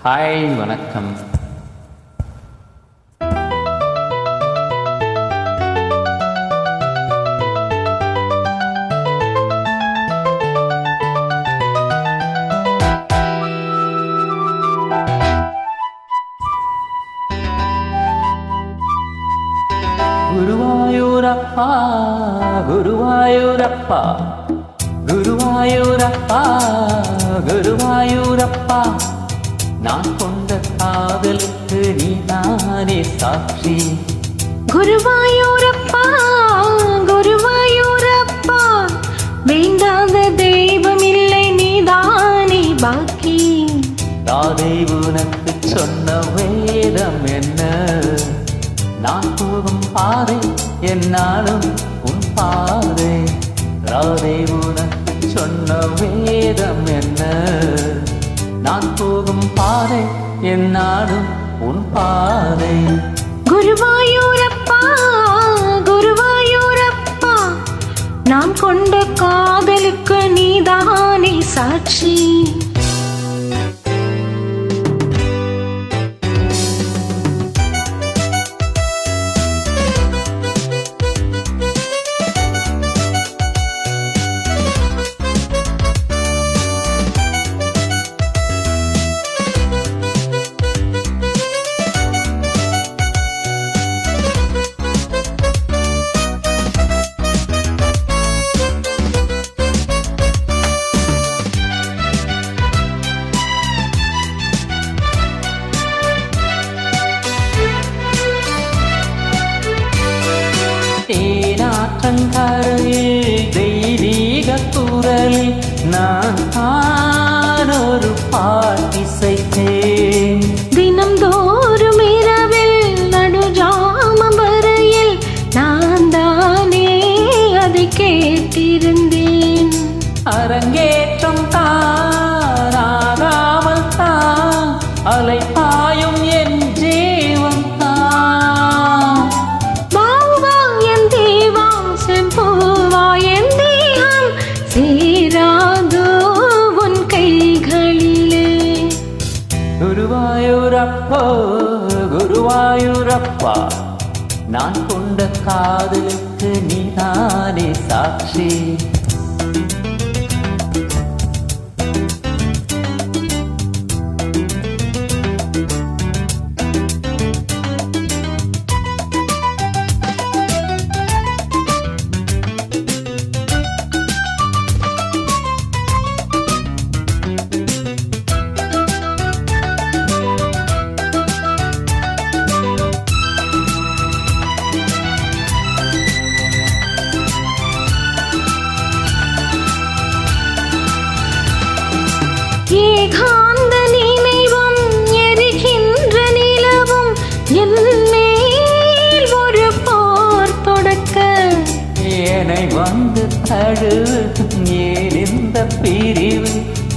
Hi, வணக்கம். குருவாயூரப்பா குருவாயூரப்பா குருவாயூரப்பா குருவாயூரப்பா, நான் கொண்ட காதலுக்கு நீதானே சாட்சி. குருவாயூரப்பா குருவாயூரப்பா, வேண்டாத தெய்வம் இல்லை, நீதானே பாக்கி. ராதை உனக்கு சொன்ன வேதம் என்ன? நான் போகும் பாதை என்னாலும் உன் பாதை. ராதை உனக்கு சொன்ன வேதம் என்ன? நான் போகும் பாதை என்னாலும் உன் பாதை. குருவாயூரப்பா குருவாயூரப்பா, நான் கொண்ட காதலுக்கு நீதானே சாட்சி. தேனாற்றங்கரையில் தெய்வீக குரலில் நான் ஒரு பாட்டிசைத்தேன். தினம்தோறும் இரவில் நடுஜாம வரையில் நான் தானே அதை கேட்டிருந்தேன். அரங்கேற்றம் தானாகாமல் தான் அலைப்பாயும் என் ஜீவன் தான். வாவா என் தேவா செம்போவா, என் தேகம் சேராதோ உன் கைகளிலே. குருவாயூரப்பா குருவாயூரப்பா, நான் கொண்ட காதலுக்கு நீதானே சாட்சி. ஏகாந்த நினைவும் எரிகின்ற நிலவும் என் மேல் ஒரு போர் தொடக்க. என்னை வந்து தழுவு, ஏன் இந்த பிரிவு?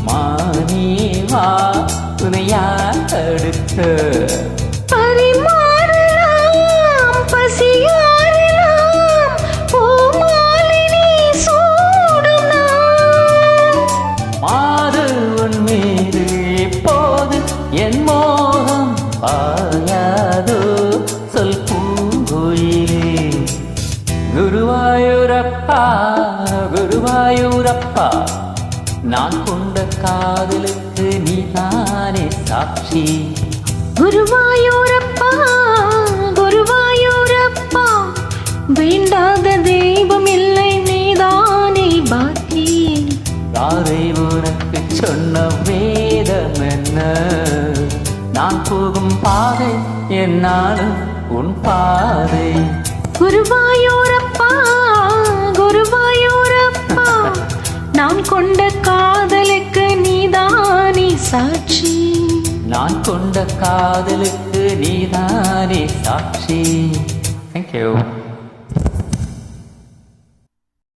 மானிவா துணையா தடுக்க. பரிமாறலாம் பசியாறலாம், பூமாலினி சூடும் நான். மாது உன் மீது இப்போது என் மோகம் பாயாதோ சொல் பூங்குயிலே. குருவாயூரப்பா குருவாயூரப்பா, நான் கொண்ட காதலுக்கு நீதானே சாட்சி. குருவாயூரப்பா குருவாயூரப்பா, வேண்டாத தெய்வம் இல்லை, நீதானே பாக்கி. ராதை உனக்கு சொன்ன வேதம் என்ன? நான் போகும் பாதை என்னாலும் உன் பாதை. குருவாயூரப்பா குருவாயூரப்பா, நான் கொண்ட காதலுக்கு நீதானே சாட்சி. நான் கொண்ட காதலுக்கு நீதானே சாட்சி. Thank you.